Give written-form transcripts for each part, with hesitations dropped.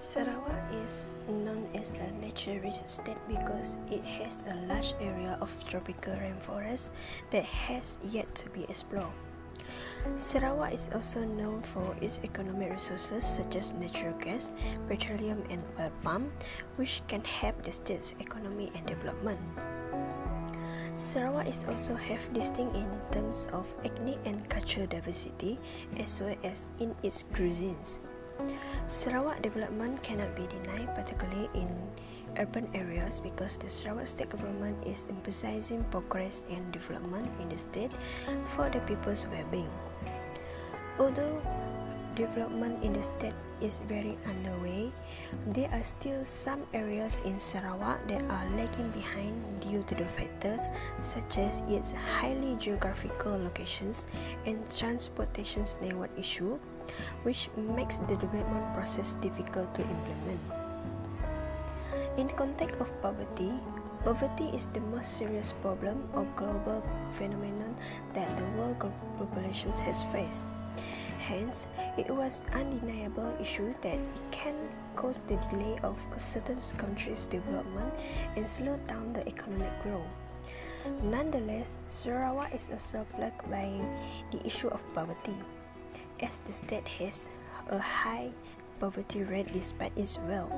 Sarawak is known as a nature-rich state because it has a large area of tropical rainforest that has yet to be explored. Sarawak is also known for its economic resources such as natural gas, petroleum and oil palm, which can help the state's economy and development. Sarawak is also have distinct in terms of ethnic and cultural diversity as well as in its cuisines. Sarawak development cannot be denied, particularly in urban areas, because the Sarawak state government is emphasizing progress and development in the state for the people's well-being. Although development in the state is very underway, there are still some areas in Sarawak that are lagging behind due to the factors such as its highly geographical locations and transportation network issue, which makes the development process difficult to implement. In the context of poverty, poverty is the most serious problem or global phenomenon that the world population has faced. Hence, it was undeniable issue that it can cause the delay of certain countries' development and slow down the economic growth. Nonetheless, Sarawak is also plagued by the issue of poverty, as the state has a high poverty rate despite its wealth.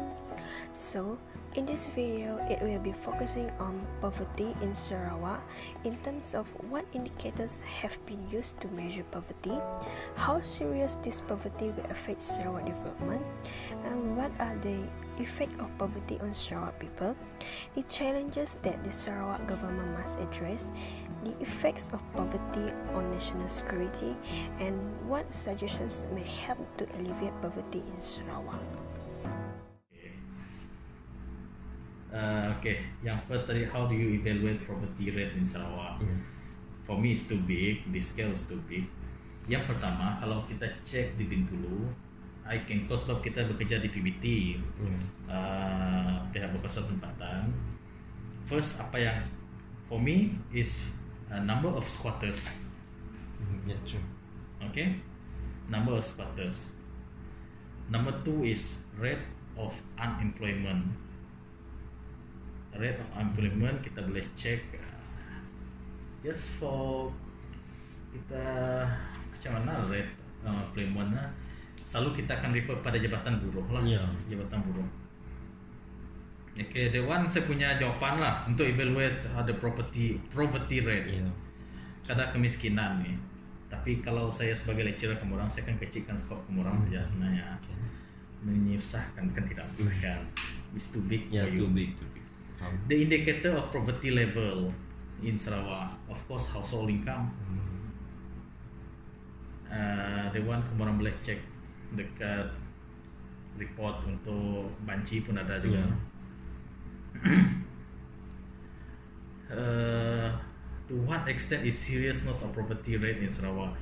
So, in this video, it will be focusing on poverty in Sarawak in terms of what indicators have been used to measure poverty, how serious this poverty will affect Sarawak development, and what are the effects of poverty on Sarawak people, the challenges that the Sarawak government must address, the effects of poverty on national security, and what suggestions may help to alleviate poverty in Sarawak. Okay, yang first tadi, how do you evaluate poverty rate in Sarawak? For me, it's too big. The scale is too big. Yang pertama, kalau kita cek di Bintulu, sebab kita bekerja di PBT, pihak berkuasa tempatan. First, apa yang for me is number of squatters. Yeah, true. Okay, number of squatters. Number two is rate of unemployment. Rate of unemployment kita boleh cek just for kita macam mana rate unemployment selalu kita akan refer pada jabatan buruh lah. Jabatan buruh. Okay, the one saya punya jawapan lah untuk evaluate the poverty rate. Kadar kemiskinan ni. Tapi kalau saya sebagai lecturer kamu orang, saya akan kecilkan skop kamu orang saja sebenarnya. Menyusahkan, kan tidak menyusahkan. It's too big for you. Too big. The indicator of poverty level in Sarawak, of course, household income. The one kamu orang boleh cek dekat report untuk banci pun ada juga. To what extent is seriousness of poverty rate in Sarawak?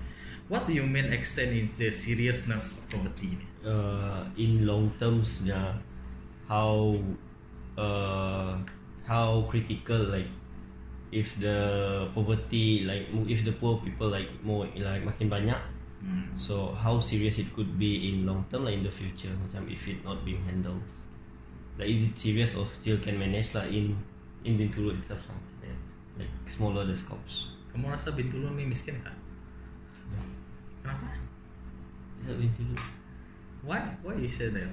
What do you mean extent in the seriousness of poverty? In long terms, how critical, like if the poverty, like if the poor people like more like makin banyak, so how serious it could be in long term, like in the future, macam if it not being handled, like is it serious or still can manage lah in Bintulu itself, like smaller the scopes. Kamu rasa Bintulu ni miskin kan? Kenapa? Bintulu. Why you say that?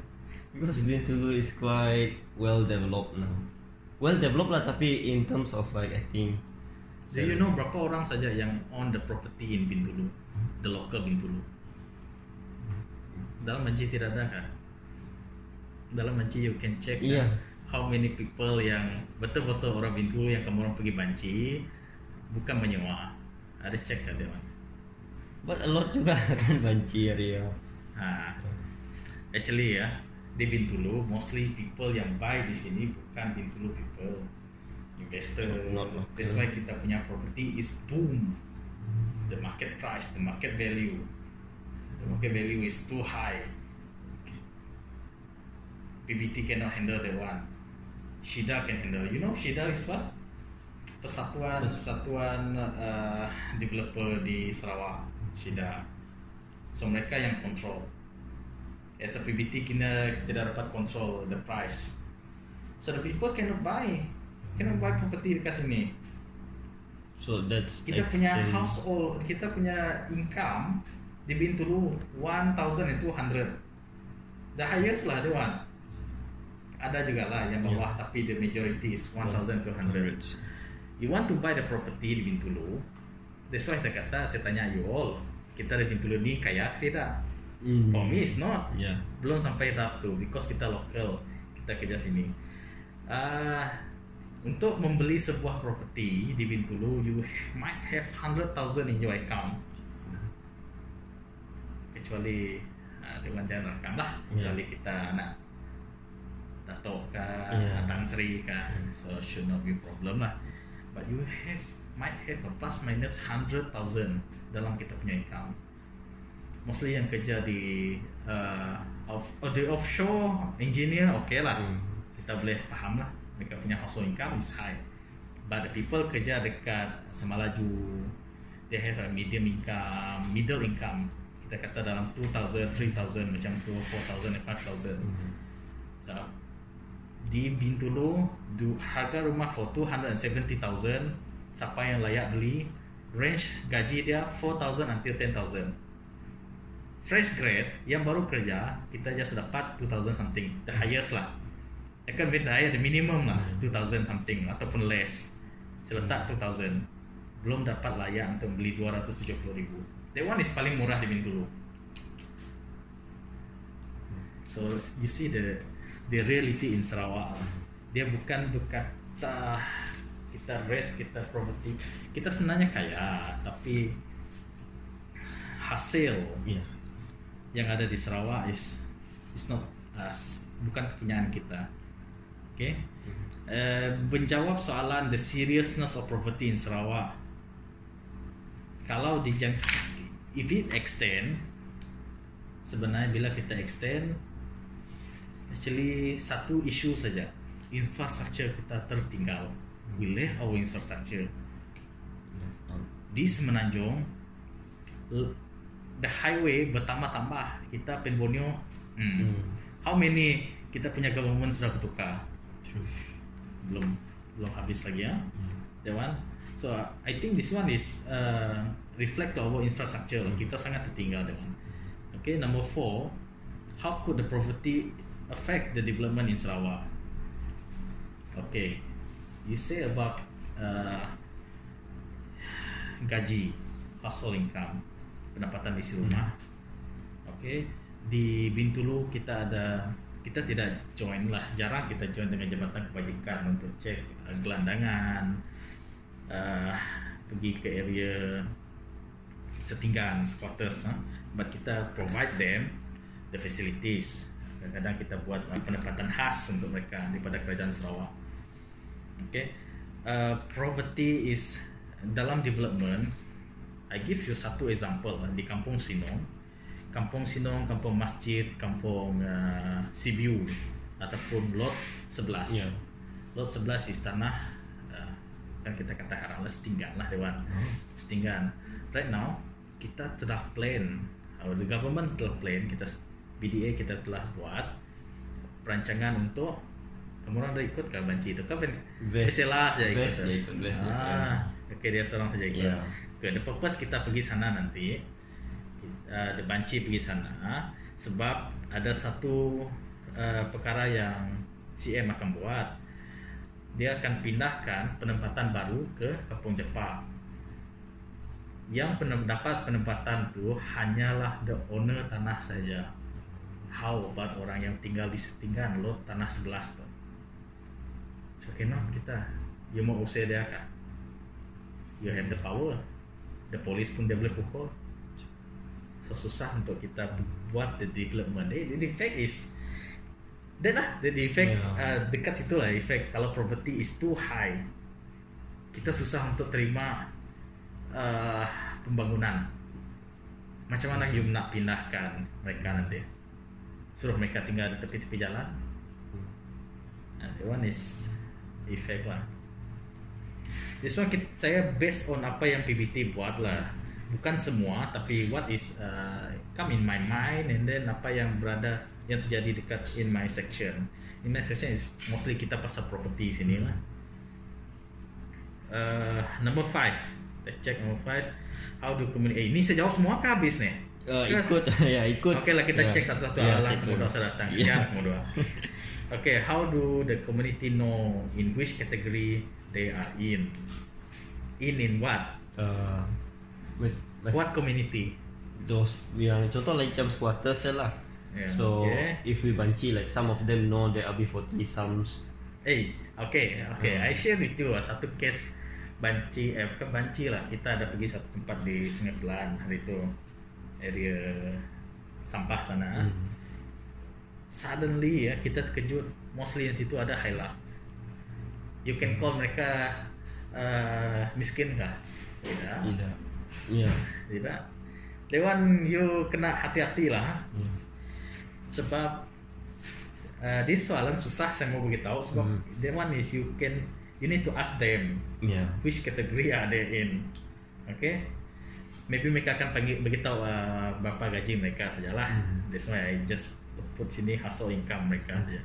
Because Bintulu is quite well developed now. Well developed lah, tapi in terms of like I think. Do you know berapa orang saja yang own the property in Bintulu, the local Bintulu? Dalam Manci tidak ada kan? Dalam Manci you can check how many people yang betul-betul orang Bintulu yang kamu orang pergi Banci, bukan menyewa. Ada cek kan dia? But a lot juga kan Banci area. Actually di Bintulu, mostly people yang buy di sini bukan Bintulu people, investor. That's why kita punya property is boom. The market price, the market value is too high. PBT cannot handle the one. Shida can handle. You know Shida is what? Persatuan developer di Sarawak, Syida. So mereka yang control. As a PBT kita tidak dapat control the price. So the people cannot buy property dekat sini. So that's Kita punya household, kita punya income di Bintulu 1,200. The highest lah dia one. Ada juga lah yang bawah, tapi the majority is 1,200. You want to buy the property di Bintulu, that's why saya tanya you all, kita di Bintulu ni kaya tidak? For me is not. Belum sampai tahap tu, because kita local, kita kerja sini. Untuk membeli sebuah property di Bintulu, you might have 100,000 in your account. Kecuali Dewan jangan rekam lah, kecuali kita nak Dato' ke, Tan Sri ke, so should not be problem lah. But you might have a plus minus 100,000 dalam kita punya account. Mostly yang kerja di the offshore engineer, okay lah, kita boleh faham lah, mereka punya household income is high. But the people kerja dekat Semalaju, they have a medium income, middle income, kita kata dalam 2,000, 3,000 macam tu, 4,000, 5,000. So di Bintulu harga rumah for 270,000, siapa yang layak beli, range gaji dia 4,000 until 10,000. Fresh grade yang baru kerja, kita just dapat 2,000 something, the highest lah. Akan biasa higher, the minimum lah 2,000 something ataupun less. Seletak 2,000, belum dapat layak untuk beli 270,000. That one is paling murah di Bintulu. So you see the reality in Sarawak. Dia bukan berkata kita rate, kita property, kita sebenarnya kaya, tapi hasil yang ada di Sarawak is not us, bukan kepunyaan kita. Okay. Menjawab soalan the seriousness of property in Sarawak. Kalau if it extend, sebenarnya bila kita extend, actually satu isu saja, infrastructure kita tertinggal. We left our infrastructure di Semenanjung. The highway bertambah-tambah, kita Pen Borneo, how many kita punya government sudah bertukar? Belum habis lagi ya. That one. So I think this one is reflect our infrastructure. Kita sangat tertinggal that one. Okay, number 4, how could the poverty affect the development in Sarawak? Okay, you say about gaji, household income, pendapatan isi rumah. Okay, di Bintulu kita tidak join lah, jarang kita join dengan Jabatan Kebajikan untuk cek gelandangan, pergi ke area setinggan, squatters, but kita provide them the facilities. Kadang-kadang kita buat pendapatan khas untuk mereka daripada Kerajaan Sarawak. Okay, poverty is dalam development. I give you satu example di Kampung Sinong, Kampung Masjid, Kampung Sibiu ataupun Lot 11. Lot 11 is tanah, kan kita kata haraplah setinggan lah Dewan. Setinggan. Right now kita telah plan, the government telah plan, BDA kita telah buat perancangan untuk, kamu orang dah ikut ke banci itu? Kan Beselah saja ikut. Okay, dia seorang saja ikut. Okay, the purpose kita pergi sana nanti, the banci pergi sana sebab ada satu perkara yang CM akan buat. Dia akan pindahkan penempatan baru ke Kampung Jepak. Yang dapat penempatan tu hanyalah the owner tanah saja. How about orang yang tinggal di setinggan lot tanah 11 tu? So cannot kita, you mau usir dia kan? You have the power. The police pun dia boleh pukul. So susah untuk kita buat the development. The effect is that lah. The effect dekat situ lah effect. Kalau property is too high, kita susah untuk terima pembangunan. Macam mana you nak pindahkan mereka nanti? Suruh mereka tinggal di tepi-tepi jalan. That one is effect lah. This one saya based on apa yang PBT buat lah, bukan semua, tapi what is come in my mind, and then apa yang berada yang terjadi dekat in my section. In my section is mostly kita pasal property sini lah. Number 5, let's check number 5. How do community? Ini saya jawab semua ke habis nih? Ikut ya ikut. Oke lah, kita cek satu-satu alat kemudian saya datang. Sekian kemudian. Okay, how do the community know in which category they are in? In what? What community? Those yang contoh like macam squatters lah. Yeah, so if we banci, like some of them know there are B40 some. Okay. I share with you satu case banci, bukan banci lah. Kita ada pergi satu tempat di Sungai Pelan hari itu, area sampah sana. Suddenly ya kita terkejut, mostly yang situ ada highlight. You can call mereka miskin kah? Tidak. Yeah. Tidak. Dewan you kena hati-hati lah. Sebab this soalan susah saya mau beritahu sebab that one is you need to ask them which category are they in. Okay? Maybe mereka akan beritahu berapa gaji mereka sajalah. That's why I just put sini household income mereka aja.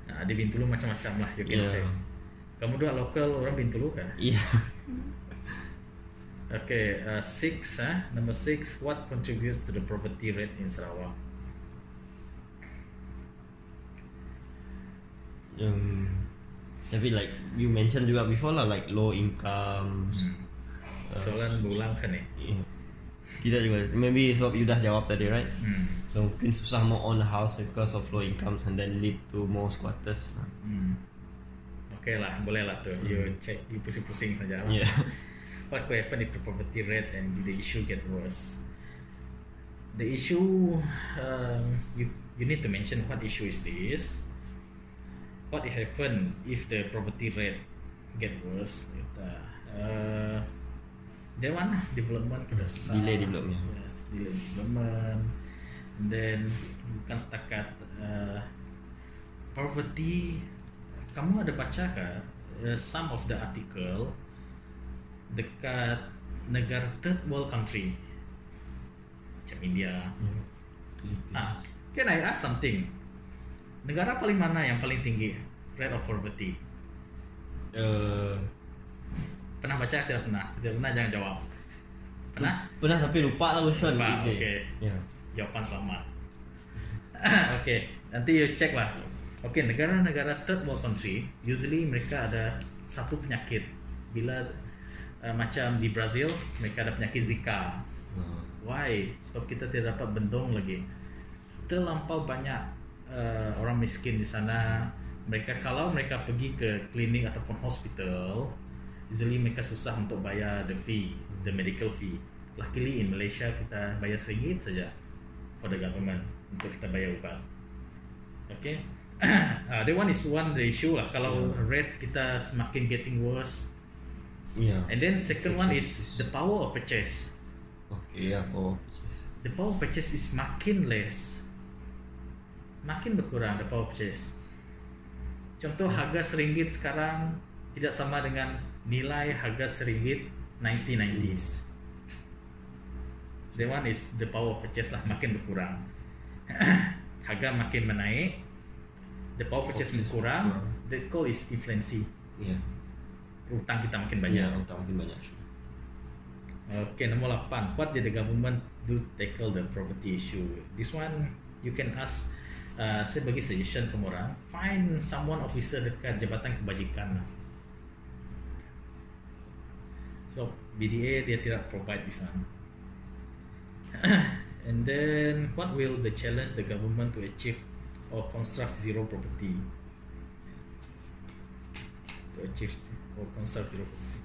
Nah, di Bintulu macam-macam lah, you can check. Kamu dua lokal orang Bintulu kan? Iya. Okay, 6 number 6, what contributes to the poverty rate in Sarawak? Tapi like you mentioned juga before lah, like low income. Soalan berulang kan nih? Tidak juga. Maybe sebab you dah jawab tadi, right? So mungkin susah mau own a house because of low incomes and then lead to more squatters. Okay lah, boleh lah tuh. You check, you pusing-pusing saja lah. Yeah. What could happen if the poverty rate and the issue get worse? The issue, you need to mention what issue is this. What if happen if the poverty rate get worse? That one development kita susah. Delay development. Yes, delay development. And then bukan setakat poverty. Kamu ada baca kah some of the article dekat negara third world country macam India? Can I ask something? Negara paling mana yang paling tinggi rate of poverty? Pernah baca? Tidak pernah. Tidak pernah, jangan jawab. Pernah? Pernah tapi lupa lah which one. Okay. Jawapan selamat. Okay, nanti you check lah. Okay, negara-negara third world country usually mereka ada satu penyakit. Bila macam di Brazil mereka ada penyakit Zika. Why? Sebab kita tidak dapat bendung lagi. Terlampau banyak orang miskin di sana. Kalau mereka pergi ke klinik ataupun hospital, usually mereka susah untuk bayar the medical fee. Luckily in Malaysia kita bayar RM1 saja for the government untuk kita bayar ubat. Okay, that one is the issue lah. Kalau rate kita semakin getting worse. And then second one is the power of purchase. Okay, power of purchase. The power of purchase is makin less, makin berkurang the power of purchase. Contoh harga RM1 sekarang tidak sama dengan nilai harga RM1 1990s. That one is the power of purchase lah, makin berkurang. Harga makin menaik, the power of purchase berkurang. That call is inflasi. Utang kita makin banyak. Utang makin banyak. Okay, nomor 8. What did the government do to tackle the poverty issue? This one you can ask. Saya bagi suggestion ke orang, find someone officer dekat Jabatan Kebajikan. So BDA dia tidak provide this one. And then what will the challenge the government to achieve or construct zero poverty? To achieve or construct zero poverty,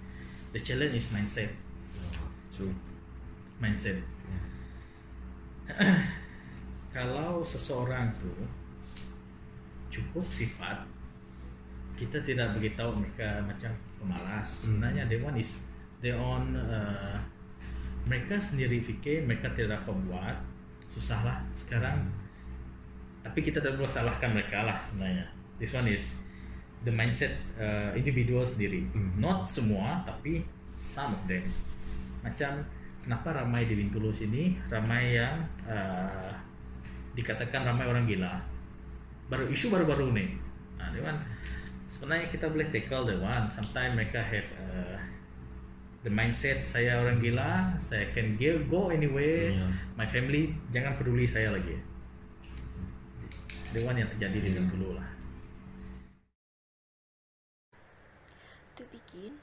the challenge is mindset. True. Mindset. Kalau seseorang tu cukup sifat, kita tidak beritahu mereka macam pemalas. Sebenarnya mereka sendiri fikir mereka tidak dapat buat, susahlah sekarang. Tapi kita tidak boleh salahkan mereka lah sebenarnya. This one is the mindset individual sendiri. Not semua, tapi some of them. Macam kenapa ramai di Bintulu sini, ramai yang dikatakan ramai orang gila. Isu baru-baru nih. Nah, Dewan, sebenarnya kita boleh tackle the one. Sometimes mereka have the mindset saya orang gila, saya can go anywhere, my family jangan peduli saya lagi. Dewan yang terjadi di Bintulu lah. To begin,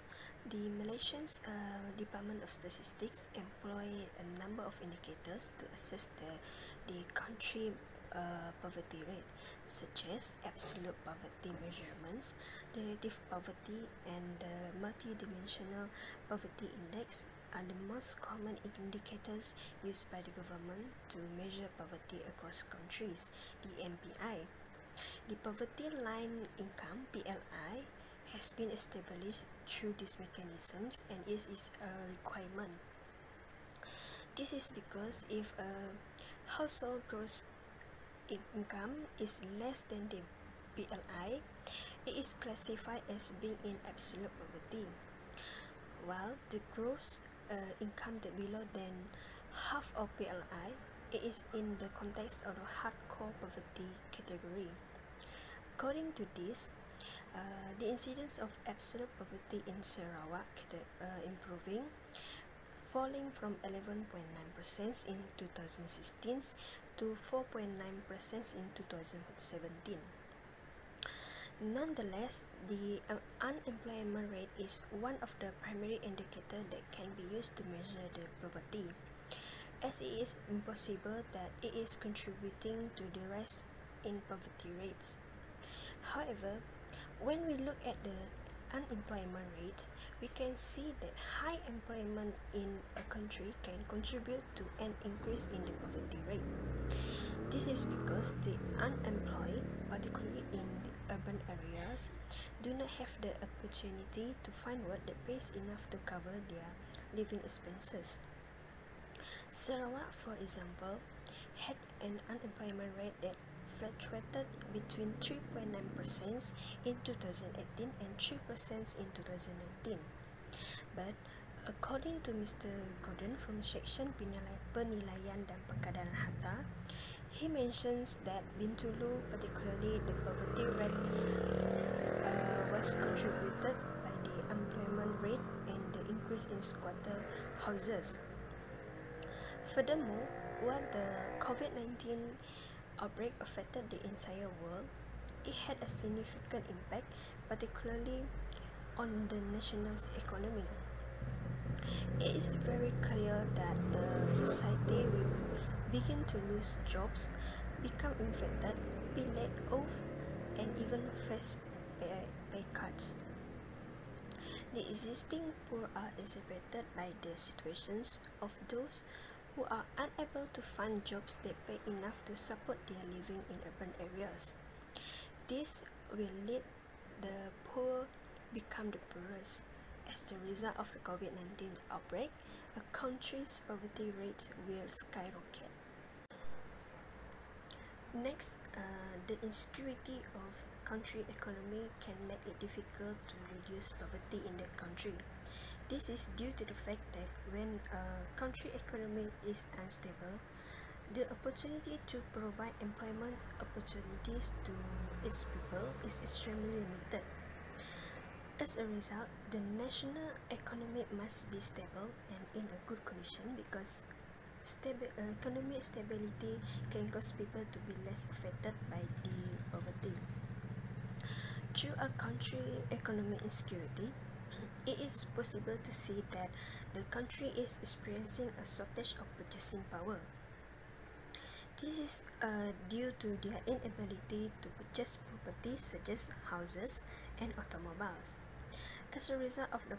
the Malaysian Department of Statistics employ a number of indicators to assess the country poverty rate, such as absolute poverty measurements, relative poverty, and the multidimensional poverty index are the most common indicators used by the government to measure poverty across countries, the MPI. The poverty line income, PLI, has been established through these mechanisms and is a requirement. This is because if a household gross income is less than the PLI, it is classified as being in absolute poverty, while the gross income that below than half of PLI, it is in the context of the hardcore poverty category. According to this, the incidence of absolute poverty in Sarawak improving, falling from 11.9% in 2016 to 4.9% in 2017. Nonetheless, the unemployment rate is one of the primary indicators that can be used to measure the poverty, as it is impossible that it is contributing to the rise in poverty rates. However, when we look at the unemployment rate, we can see that high employment in a country can contribute to an increase in the poverty rate. This is because the unemployed, particularly in the urban areas, do not have the opportunity to find work that pays enough to cover their living expenses. Sarawak, for example, had an unemployment rate that fluctuated between 3.9% in 2018 and 3% in 2019. But according to Mr. Gordon from Section Penilaian dan Pengadaan Harta, he mentions that Bintulu, particularly the poverty rate, was contributed by the unemployment rate and the increase in squatter houses. Furthermore, while the COVID-19 outbreak affected the entire world, it had a significant impact, particularly on the nation's economy. It is very clear that the society will begin to lose jobs, become infected, be laid off, and even face pay cuts. The existing poor are exacerbated by the situations of those who are unable to find jobs that pay enough to support their living in urban areas. This will lead the poor become the poorest. As the result of the COVID-19 outbreak, a country's poverty rate will skyrocket. Next, the insecurity of country economy can make it difficult to reduce poverty in the country. This is due to the fact that when a country economy is unstable, the opportunity to provide employment opportunities to its people is extremely limited. As a result, the national economy must be stable and in a good condition, because economic stability can cause people to be less affected by the poverty. Through a country economic insecurity, it is possible to see that the country is experiencing a shortage of purchasing power. This is due to their inability to purchase property such as houses and automobiles. As a result of the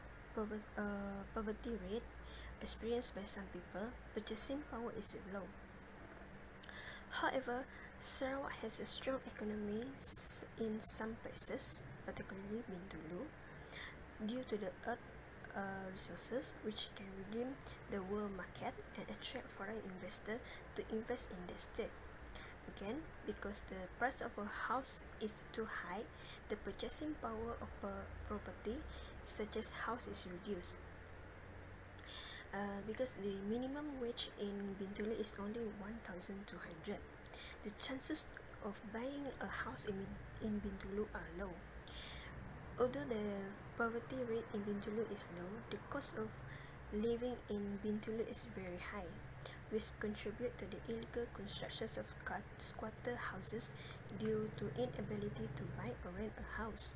poverty rate experienced by some people, purchasing power is low. However, Sarawak has a strong economy in some places, particularly Bintulu, due to the earth resources which can redeem the world market and attract foreign investors to invest in the state. Again, because the price of a house is too high, the purchasing power of a property such as house is reduced. Because the minimum wage in Bintulu is only 1,200, the chances of buying a house in Bintulu are low. Although the poverty rate in Bintulu is low, the cost of living in Bintulu is very high, which contribute to the illegal constructions of squatter houses due to inability to buy or rent a house.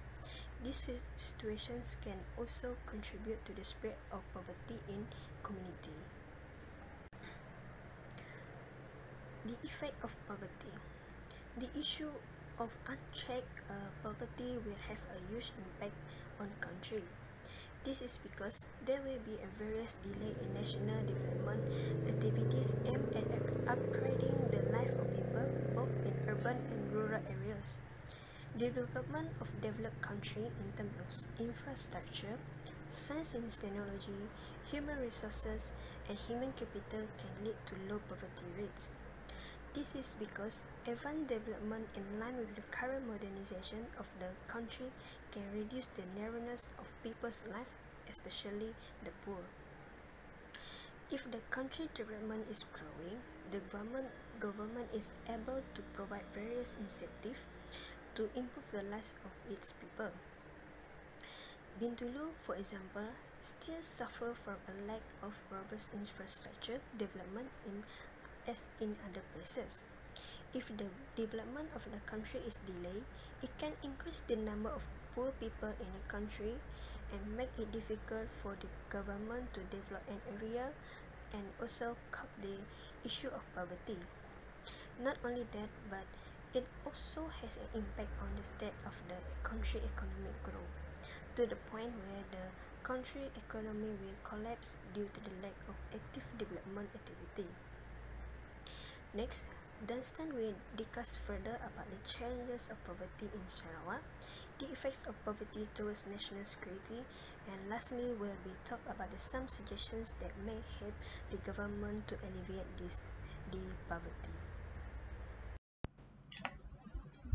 These situations can also contribute to the spread of poverty in community. The effect of poverty. The issue of unchecked poverty will have a huge impact on country. This is because there will be a various delay in national development activities aimed at upgrading the life of people both in urban and rural areas. Development of developed country in terms of infrastructure, science and technology, human resources, and human capital can lead to low poverty rates. This is because advanced development in line with the current modernization of the country can reduce the narrowness of people's life, especially the poor. If the country development is growing, the government is able to provide various incentives to improve the lives of its people. Bintulu, for example, still suffer from a lack of robust infrastructure development as in other places. If the development of the country is delayed, it can increase the number of poor people in a country and make it difficult for the government to develop an area and also curb the issue of poverty. Not only that, but it also has an impact on the state of the country economic growth, to the point where the country economy will collapse due to the lack of active development activity. Next, Dunstan will discuss further about the challenges of poverty in Sarawak, the effects of poverty towards national security, and lastly will be talk about some suggestions that may help the government to alleviate the poverty.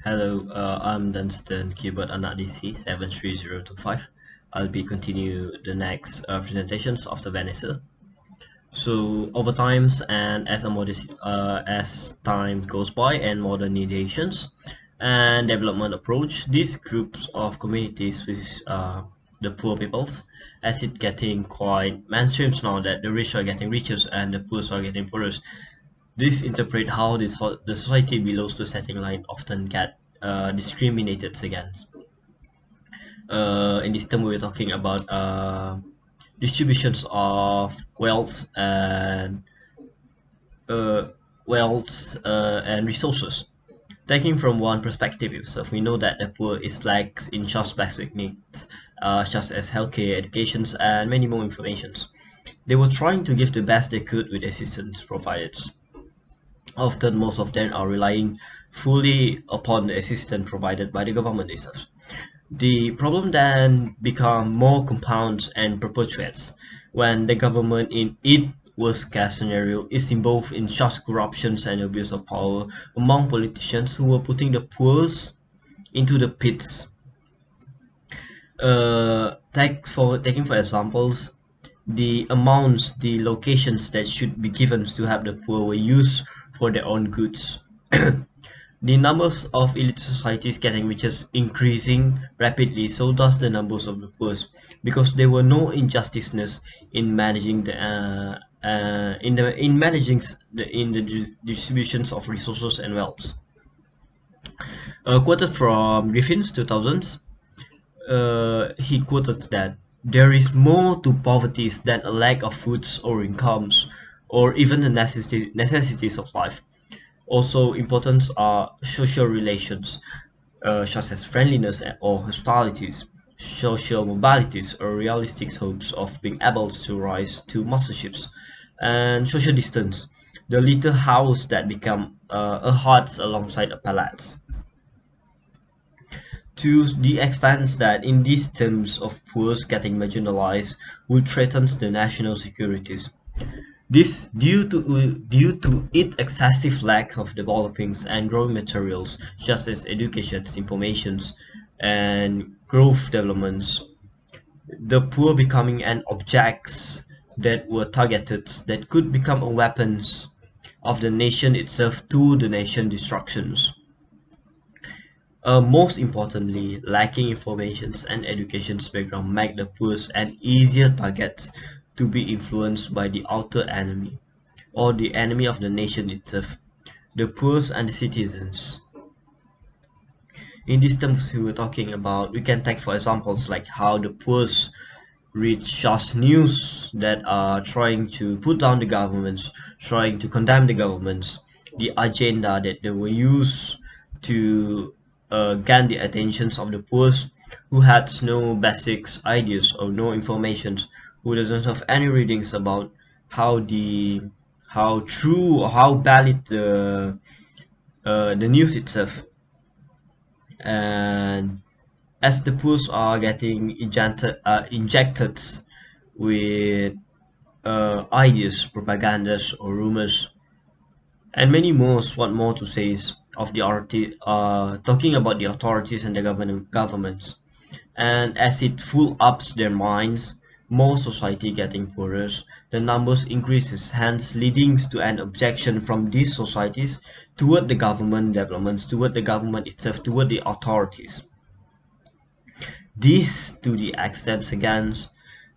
Hello, I'm Dunstan, keyboard anak DC 73025. I'll be continue the next presentations of the Vanessa. So over times and as time goes by and modernizations and development approach, these groups of communities with the poor peoples, as it getting quite mainstream now that the rich are getting richer and the poor are getting poorer. This interpret how the society below the setting line often get discriminated against. In this term, we're talking about distributions of wealth and resources. Taking from one perspective itself, we know that the poor is lacks in just basic needs, such as healthcare, education, and many more informations. They were trying to give the best they could with assistance provided. Often, most of them are relying fully upon the assistance provided by the government itself. The problem then becomes more compounds and perpetuates when the government in its worst case scenario is involved in such corruptions and abuse of power among politicians who are putting the poor into the pits. Taking for examples, the amounts, the locations that should be given to have the poor were used for their own goods. The numbers of elite societies getting richer increasing rapidly, so does the numbers of the poor, because there were no injustices in managing the distributions of resources and wealth. Quoted from Griffin's 2000s, he quoted that there is more to poverty than a lack of foods or incomes, or even the necessities of life. Also important are social relations, such as friendliness or hospitalities, social mobilities or realistic hopes of being able to rise to masterships, and social distance, the little house that become a hut alongside a palace. To the extent that in these terms of poor getting marginalized would threaten the national securities. This due to its excessive lack of developing and growing materials such as education, information, and growth developments, the poor becoming an objects that were targeted that could become a weapons of the nation itself to the nation destructions. Most importantly, lacking information and education background make the poor an easier target to be influenced by the outer enemy or the enemy of the nation itself, the poor and the citizens. In these terms we were talking about, we can take for examples like how the poor read just news that are trying to put down the governments, trying to condemn the governments, the agenda that they will use to gain the attentions of the poor who had no basics ideas or no information, who doesn't have any readings about how true or how valid the news itself. And as the pools are getting injected with ideas, propagandas, or rumors, and many more. What more to say is of the talking about the authorities and the governments, and as it full ups their minds, more society getting poorer, the numbers increases, hence leading to an objection from these societies toward the government developments, toward the government itself, toward the authorities. This to the extent against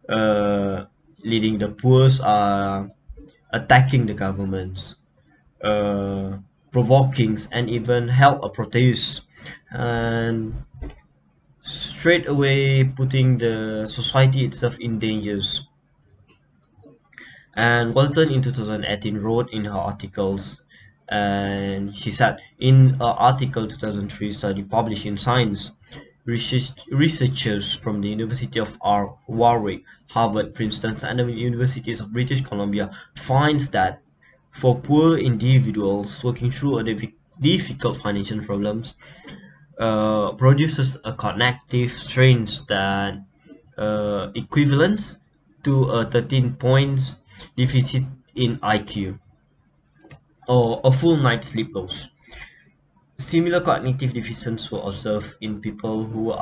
leading the poor are attacking the governments, provoking and even held a protest, and straight away putting the society itself in dangers. And Walton in 2018 wrote in her articles, and she said in an article 2003 study published in Science, researchers from the University of Warwick, Harvard, Princeton, and the universities of British Columbia finds that for poor individuals working through a difficult financial problems, produces a cognitive strains that equivalent to a 13 points deficit in IQ or a full night's sleep loss. Similar cognitive deficiencies were observed in people who were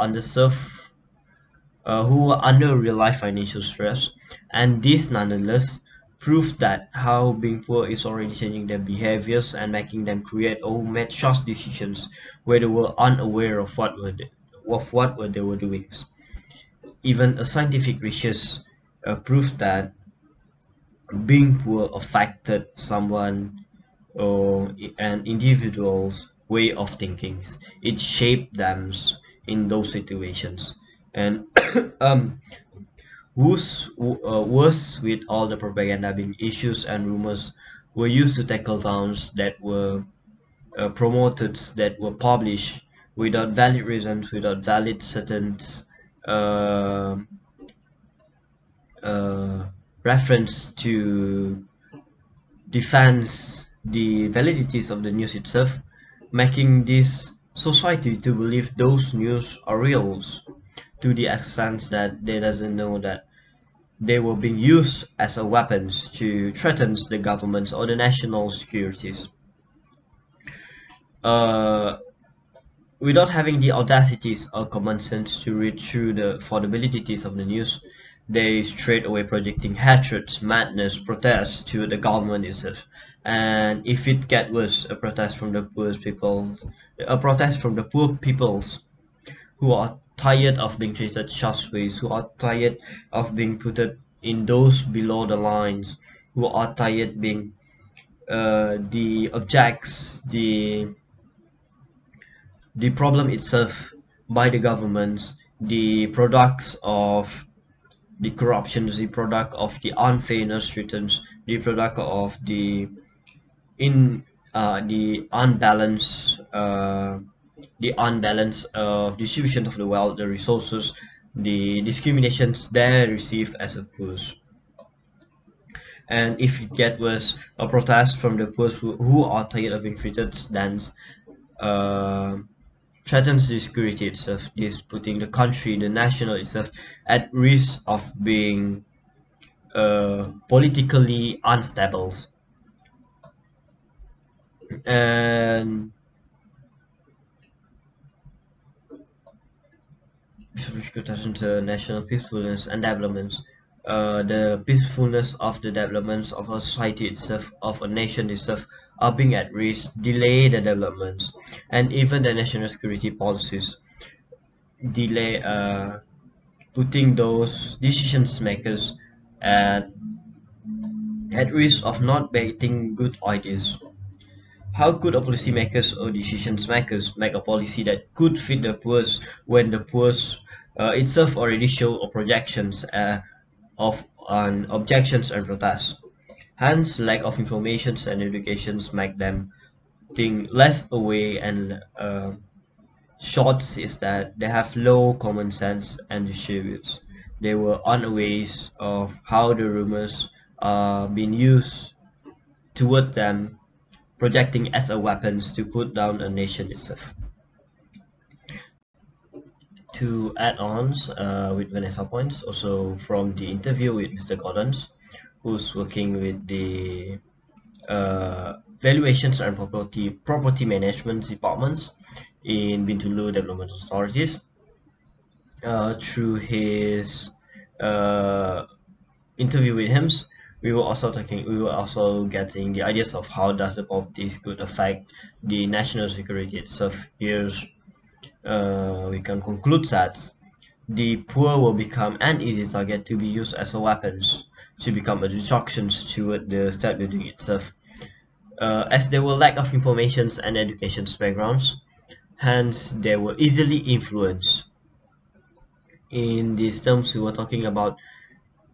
who were under real-life financial stress, and this nonetheless proved that how being poor is already changing their behaviors and making them create or make such decisions where they were unaware of what they were doing. Even a scientific research proved that being poor affected someone or an individual's way of thinking. It shaped them in those situations. And worse with all the propaganda being issues and rumors were used to tackle downs that were promoted, that were published without valid reasons, without valid certain uh, reference to defense the validities of the news itself, making this society to believe those news are real to the extent that they doesn't know that they were being used as a weapons to threaten the governments or the national securities. Without having the audacities or common sense to read through the validities of the news, they straight away projecting hatred, madness, protests to the government itself. And if it get worse, a protest from the poor peoples who are tired of being treated such ways, who are tired of being put in those below the lines, who are tired being the objects, the problem itself by the governments, the products of the corruption, the product of the unfairness returns, the product of the unbalance of distribution of the wealth, the resources, the discriminations they receive as a poor. And if it get worse, a protest from the poor who are tired of being treated, then threatens the security itself. This putting the country, the national itself, at risk of being politically unstable, and which could touch into national peacefulness and developments. The peacefulness of the developments of a society itself, of a nation itself, are being at risk, delay the developments, and even the national security policies delay, putting those decisions makers at risk of not getting good ideas. How could a policymakers or decisions makers make a policy that could fit the poor when the poor itself already show projections of objections and protests? Hence, lack of information and educations make them think less away, and shorts is that they have low common sense and distributes. They were unaware of how the rumors are being used toward them, projecting as a weapons to put down a nation itself. To add on with Vanessa points, also from the interview with Mr. Gordons, who's working with the valuations and property management departments in Bintulu Development Authorities. Through his interview with him, we were also getting the ideas of how does the poverty could affect the national security itself. Here's we can conclude that the poor will become an easy target to be used as a weapons to become a distraction toward the state building itself, as they will lack of information and education backgrounds. Hence, they were easily influenced. In these terms, we were talking about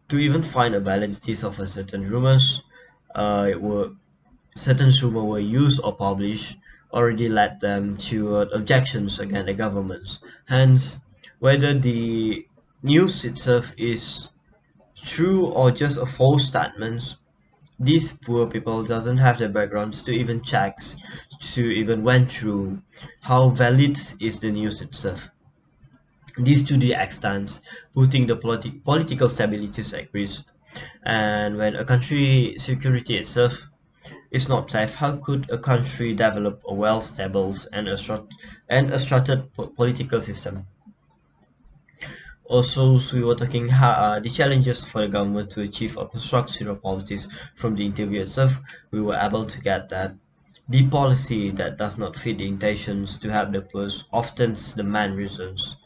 to even find a validity of a certain rumors. Certain rumors were used or published already led them to objections against the governments. Hence, whether the news itself is true or just a false statement, these poor people doesn't have the backgrounds to even check, to even went through how valid is the news itself. This to the extent putting the political stability at risk. And when a country security itself is not safe, how could a country develop a well-stable and a structured political system? Also, we were talking how the challenges for the government to achieve a constructive policies. From the interview itself, we were able to get that the policy that does not fit the intentions to help the poor often the main reasons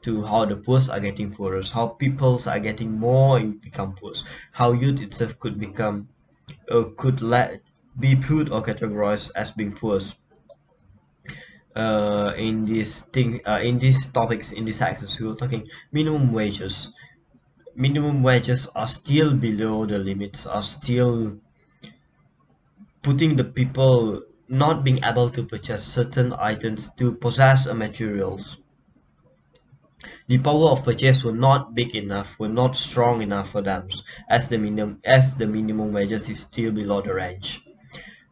to how the poor are getting poorer, how peoples are getting more and become poor, how youth itself could become be put or categorized as being poor. In these topics, in these axis, we were talking minimum wages. Minimum wages are still below the limits, are still putting the people not being able to purchase certain items to possess materials. The power of purchase were not big enough, were not strong enough for them, as the minimum wages is still below the range.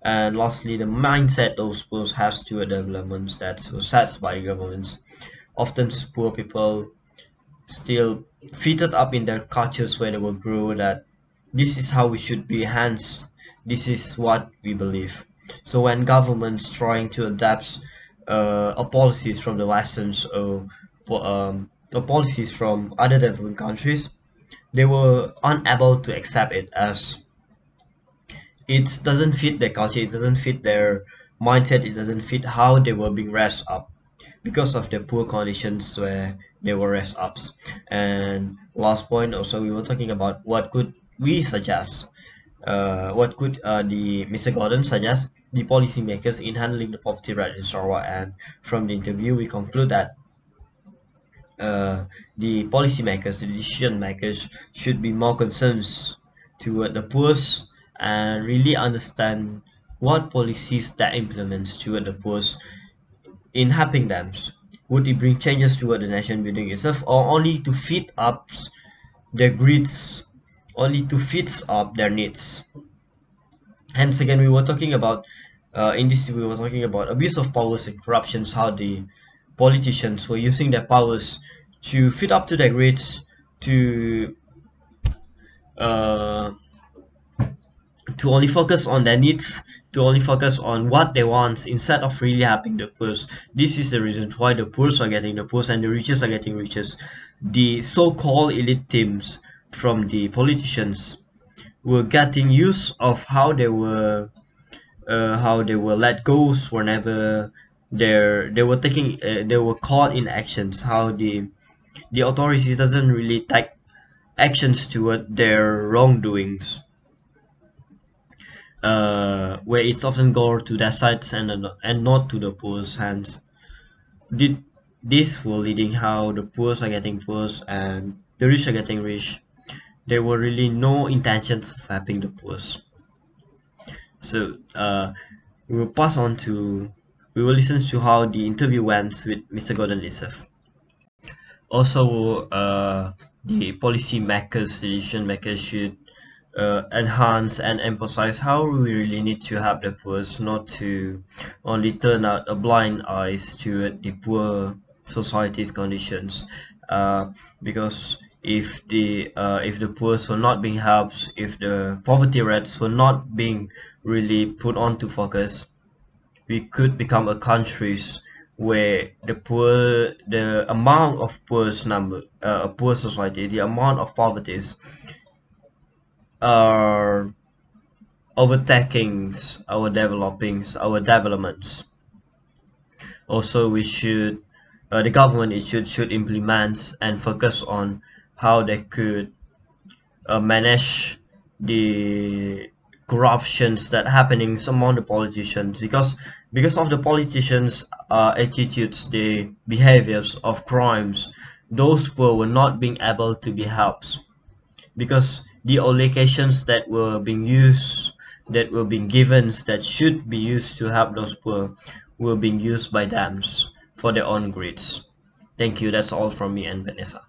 And lastly, the mindset those poor has toward developments that was set by governments. Often poor people still fitted up in their cultures where they will grow that this is how we should be, hence this is what we believe. So when governments trying to adapt policies from the westerns or policies from other developing countries, they were unable to accept it as it doesn't fit their culture, it doesn't fit their mindset, it doesn't fit how they were being raised up because of the poor conditions where they were raised up. And last point also, we were talking about what could we suggest, what could the Mr. Gordon suggest the policymakers in handling the poverty rate in Sarawak. And from the interview we conclude that the policymakers, the decision makers should be more concerned toward the poor and really understand what policies that implements toward the poor in helping them. Would it bring changes toward the nation building itself, or only to fit up their greeds, only to fit up their needs? Hence again, we were talking about we were talking about abuse of powers and corruptions, how the politicians were using their powers to fit up to their greeds, to to only focus on their needs, to only focus on what they want instead of really helping the poor. This is the reason why the poor are getting the poor and the richest are getting riches. The so-called elite teams from the politicians were getting use of how they were let go whenever they were caught in actions, how the authorities doesn't really take actions toward their wrongdoings, where it's often go to their sides and not to the poor's hands. This will leading how the poor are getting poor and the rich are getting rich. There were really no intentions of helping the poor. So we will listen to how the interview went with Mr. Gordon Lisef. Also, the policy makers, decision makers should enhance and emphasize how we really need to help the poor, not to only turn out a blind eyes to the poor society's conditions. Because if the poor were not being helped, if the poverty rates were not being really put onto focus, we could become a countries where the amount of poor society, the amount of poverties are overtaking our developments. Also, the government should implement and focus on how they could manage the corruptions that happening among the politicians, because of the politicians attitudes, the behaviors of crimes, those poor were not being able to be helped, because the allocations that were being given that should be used to help those poor were being used by them for their own greeds. Thank you. That's all from me and Vanessa.